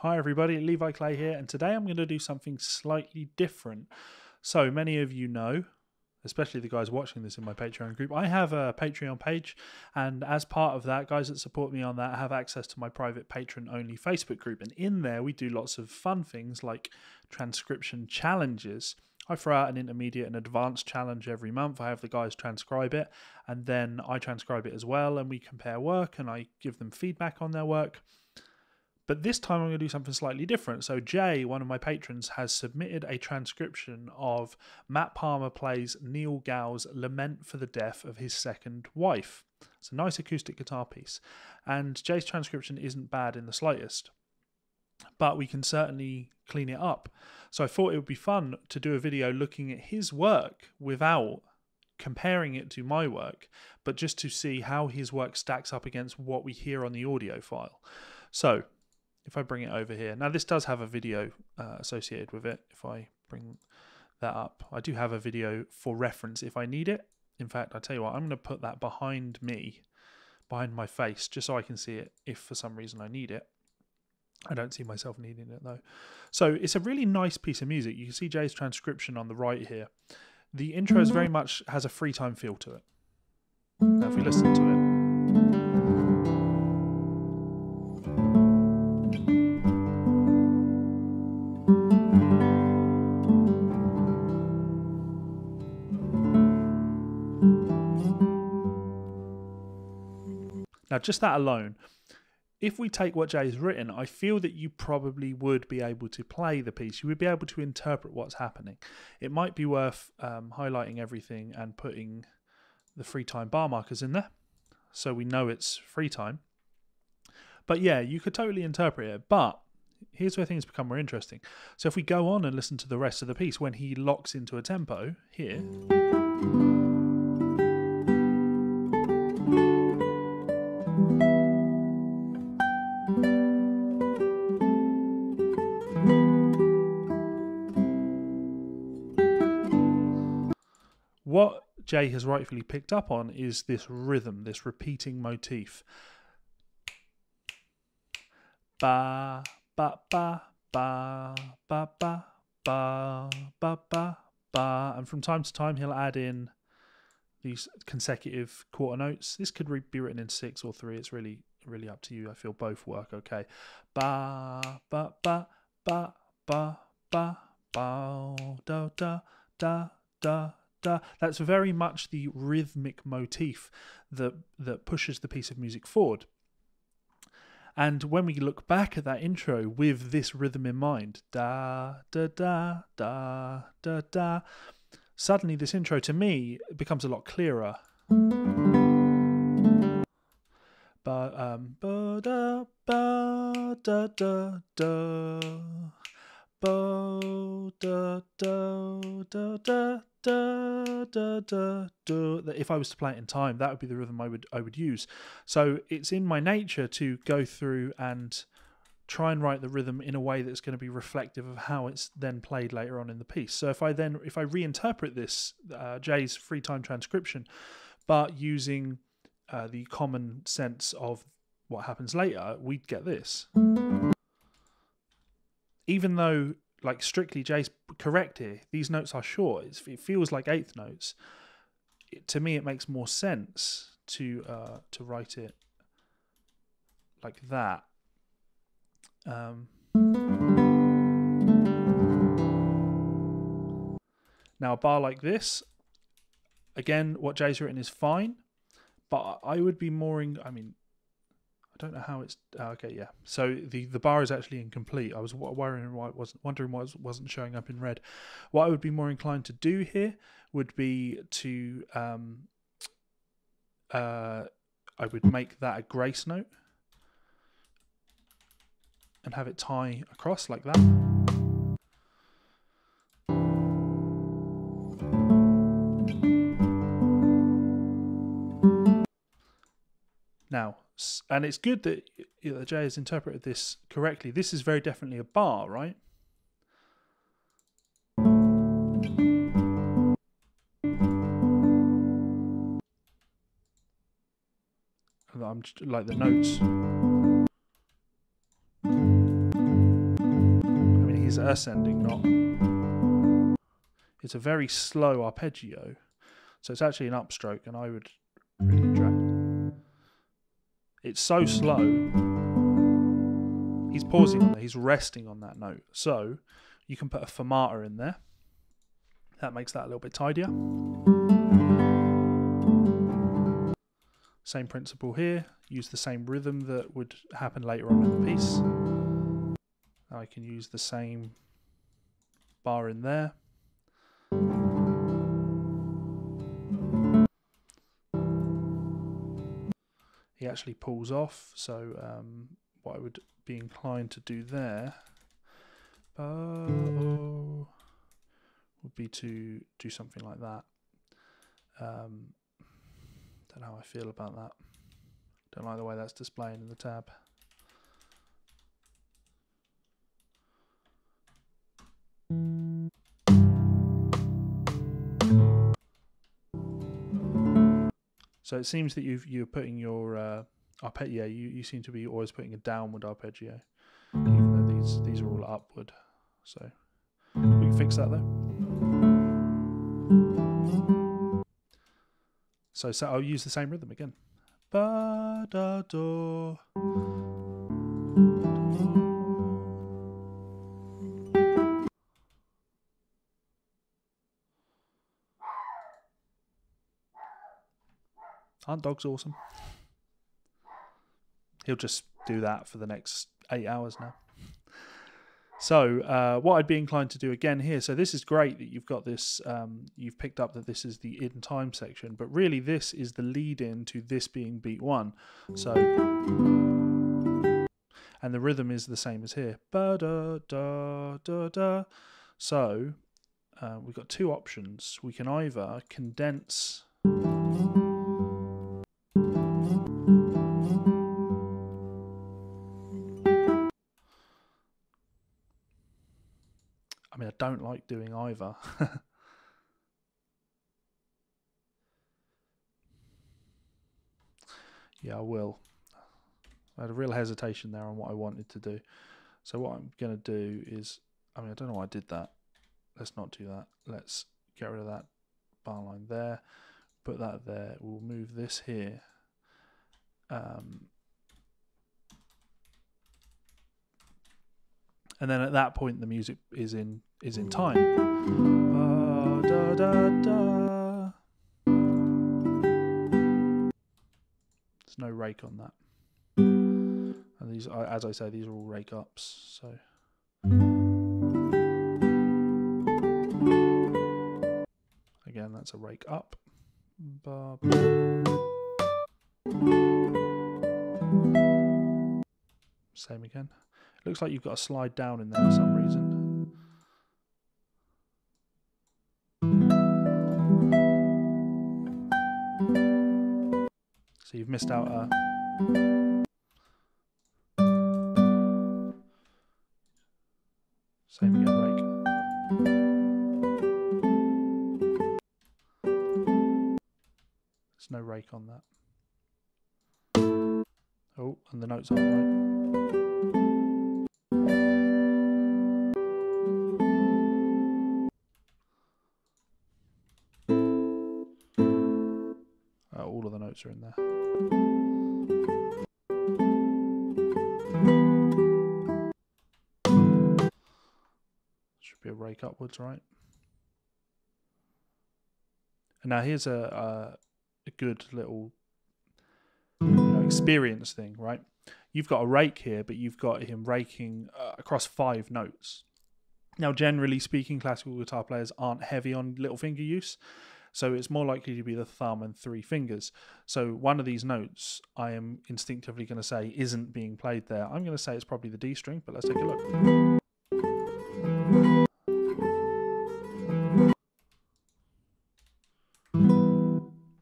Hi everybody, Levi Clay here, and today I'm going to do something slightly different. So many of you know, especially the guys watching this in my Patreon group, I have a Patreon page, and as part of that, guys that support me on that have access to my private patron-only Facebook group, and in there we do lots of fun things like transcription challenges. I throw out an intermediate and advanced challenge every month. I have the guys transcribe it, and then I transcribe it as well, and we compare work, and I give them feedback on their work. But this time I'm going to do something slightly different. So Jay, one of my patrons, has submitted a transcription of Matt Palmer plays Neil Gow's Lament for the Death of His Second Wife. It's a nice acoustic guitar piece. And Jay's transcription isn't bad in the slightest, but we can certainly clean it up. So I thought it would be fun to do a video looking at his work without comparing it to my work, but just to see how his work stacks up against what we hear on the audio file. So if I bring it over here, now this does have a video associated with it. If I bring that up, I do have a video for reference if I need it. In fact, I tell you what, I'm going to put that behind me, behind my face, just so I can see it if for some reason I need it. I don't see myself needing it though. So it's a really nice piece of music. You can see Jay's transcription on the right here. The intro is very much has a free time feel to it. Now if we listen to it, now, just that alone, if we take what Jay's written, I feel that you probably would be able to play the piece. You would be able to interpret what's happening. It might be worth highlighting everything and putting the free time bar markers in there so we know it's free time. But yeah, you could totally interpret it. But here's where things become more interesting. So if we go on and listen to the rest of the piece, when he locks into a tempo here, what Jay has rightfully picked up on is this rhythm, this repeating motif. Ba ba ba ba ba ba ba ba ba ba, and from time to time he'll add in these consecutive quarter notes. This could be written in 6 or 3. It's really up to you. I feel both work okay. Ba ba ba ba ba ba ba da da da da. That's very much the rhythmic motif that pushes the piece of music forward. And when we look back at that intro with this rhythm in mind, da da da da da da, suddenly this intro to me becomes a lot clearer. Ba da ba da da da. Bo da da da da da da da da. If I was to play it in time, that would be the rhythm I would use. So it's in my nature to go through and try and write the rhythm in a way that's going to be reflective of how it's then played later on in the piece. So if I reinterpret this Jay's free time transcription, but using the common sense of what happens later, we'd get this. Even though, like, strictly Jay's correct here, these notes are short. It feels like eighth notes. To me, it makes more sense to write it like that. Now, a bar like this, again, what Jay's written is fine, but I would be more I don't know how it's okay. Yeah, so the bar is actually incomplete. I was wondering why it wasn't showing up in red. What I would be more inclined to do here would be to I would make that a grace note and have it tie across like that. Now, and it's good that Jay has interpreted this correctly. This is very definitely a bar, right? I'm just, like the notes. is ascending, not... It's a very slow arpeggio. So it's actually an upstroke, and I would really drag. It's so slow. He's pausing on there. He's resting on that note. So you can put a fermata in there. That makes that a little bit tidier. Same principle here. Use the same rhythm that would happen later on in the piece. I can use the same bar in there. He actually pulls off, so what I would be inclined to do there would be to do something like that. Don't know how I feel about that. Don't like the way that's displaying in the tab. So it seems that you're putting your arpeggio. You seem to be always putting a downward arpeggio, even though these are all upward. So we can fix that though. So I'll use the same rhythm again. Ba da do. Aren't dogs awesome? He'll just do that for the next 8 hours now. So what I'd be inclined to do again here, so this is great that you've got this, you've picked up that this is the in time section, but really this is the lead in to this being beat 1. So, and the rhythm is the same as here. Ba da da da da. So we've got two options. We can either condense I don't like doing either. Yeah, I will. I had a real hesitation there on what I wanted to do. So what I'm going to do is, I don't know why I did that. Let's not do that. Let's get rid of that bar line there. Put that there. We'll move this here. And then at that point the music is in time. Da, da, da. There's no rake on that. And these, as I say, these are all rake ups. So again, that's a rake up. Ba, ba. Same again. Looks like you've got a slide down in there for some reason. So you've missed out a... Same again, rake. There's no rake on that. Oh, and the notes aren't right. All of the notes are in there. Should be a rake upwards, right? And now here's a good little experience thing, right? You've got a rake here, but you've got him raking across 5 notes. Now, generally speaking, classical guitar players aren't heavy on little finger use. So it's more likely to be the thumb and 3 fingers. So one of these notes I am instinctively going to say isn't being played there. I'm going to say it's probably the D string, but let's take a look.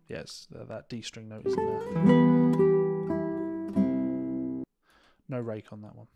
Yes, that D string note is in there. No rake on that one.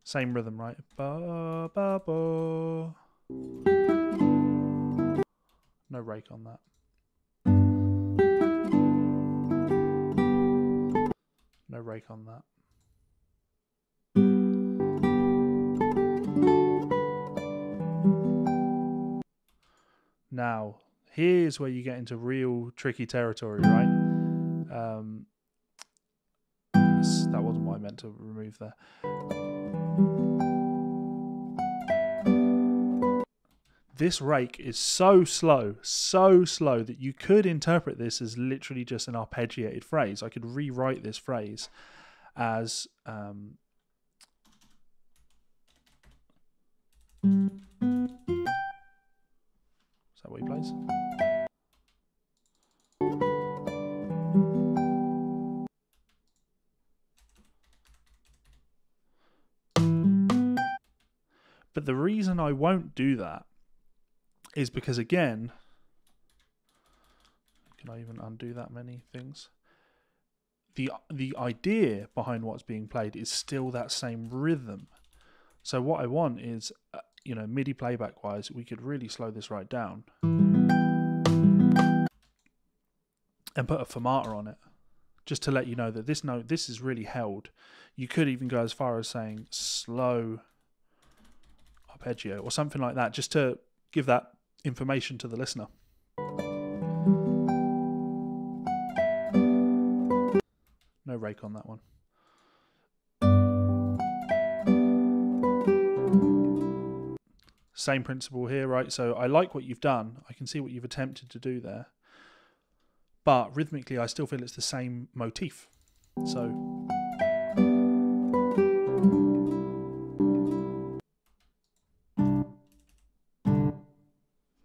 Same rhythm, right? Ba, ba, ba. No rake on that. No rake on that. Now, here's where you get into real tricky territory, right? That wasn't what I meant to remove there. This rake is so slow that you could interpret this as literally just an arpeggiated phrase. I could rewrite this phrase as is that what he plays? But the reason I won't do that is because, again, can I even undo that many things? The idea behind what's being played is still that same rhythm. So what I want is, MIDI playback wise, we could really slow this right down and put a fermata on it, just to let you know that this note, this is really held. You could even go as far as saying slow arpeggio or something like that, just to give that information to the listener. No rake on that one. Same principle here, right? So I like what you've done. I can see what you've attempted to do there. But rhythmically, I still feel it's the same motif. So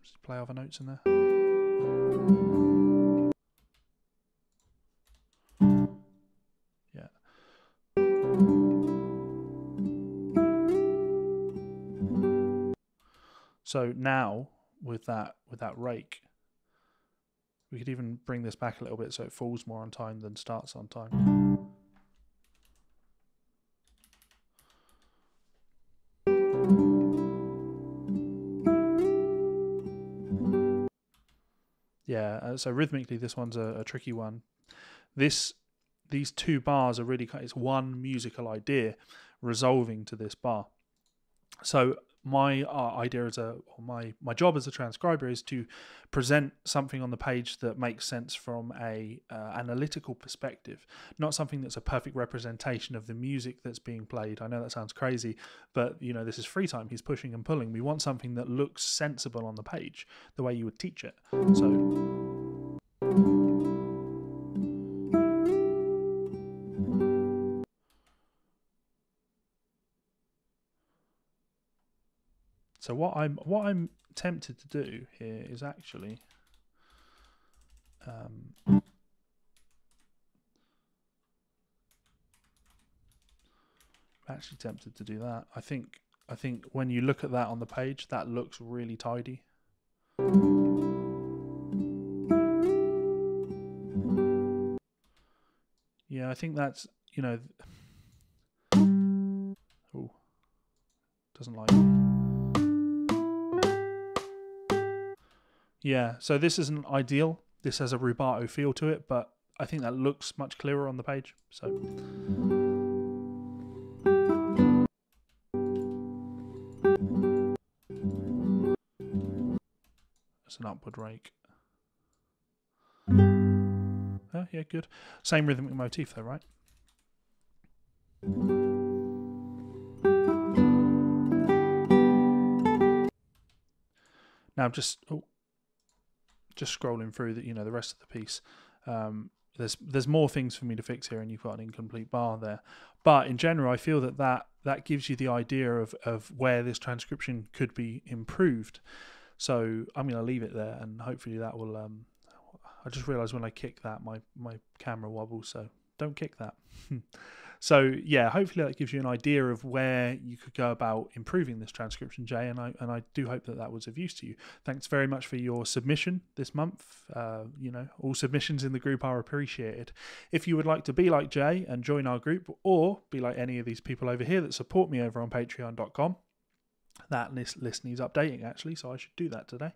just play other notes in there. Yeah. So now with that rake, we could even bring this back a little bit so it falls more on time than starts on time. Yeah, so rhythmically this one's a tricky one. These two bars are really, it's one musical idea resolving to this bar. So my idea my job as a transcriber is to present something on the page that makes sense from a analytical perspective, not something that's a perfect representation of the music that's being played. I know that sounds crazy, but this is free time. He's pushing and pulling. We want something that looks sensible on the page, the way you would teach it. So what I'm tempted to do here is actually tempted to do that. I think when you look at that on the page, that looks really tidy. Yeah, I think that's oh, doesn't like it. Yeah, so this isn't ideal. This has a rubato feel to it, but I think that looks much clearer on the page. So it's an upward rake. Oh, yeah, good. Same rhythmic motif though, right? Now just scrolling through the rest of the piece. There's more things for me to fix here, and you've got an incomplete bar there. But in general, I feel that gives you the idea of where this transcription could be improved. So I'm going to leave it there, and hopefully that will. I just realised when I kick that, my camera wobbles, so don't kick that. So yeah, hopefully that gives you an idea of where you could go about improving this transcription, Jay, and I do hope that was of use to you. Thanks very much for your submission this month. All submissions in the group are appreciated. If you would like to be like Jay and join our group, or be like any of these people over here that support me over on patreon.com, that list needs updating actually, so I should do that today.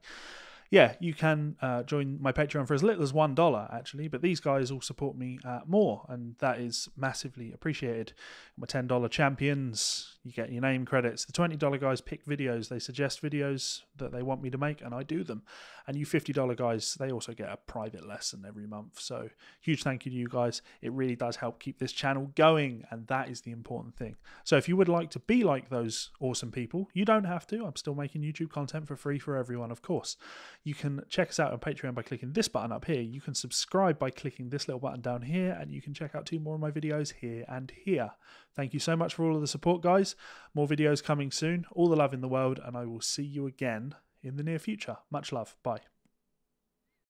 yeah, you can join my Patreon for as little as $1 actually, but these guys all support me more, and that is massively appreciated. My $10 champions, you get your name credits. The $20 guys pick videos, they suggest videos that they want me to make, and I do them. And you $50 guys, they also get a private lesson every month. So huge thank you to you guys. It really does help keep this channel going, and that is the important thing. So if you would like to be like those awesome people, you don't have to. I'm still making YouTube content for free for everyone, of course. You can check us out on Patreon by clicking this button up here. You can subscribe by clicking this little button down here, and you can check out 2 more of my videos here and here. Thank you so much for all of the support, guys. More videos coming soon. All the love in the world, and I will see you again in the near future. Much love. Bye.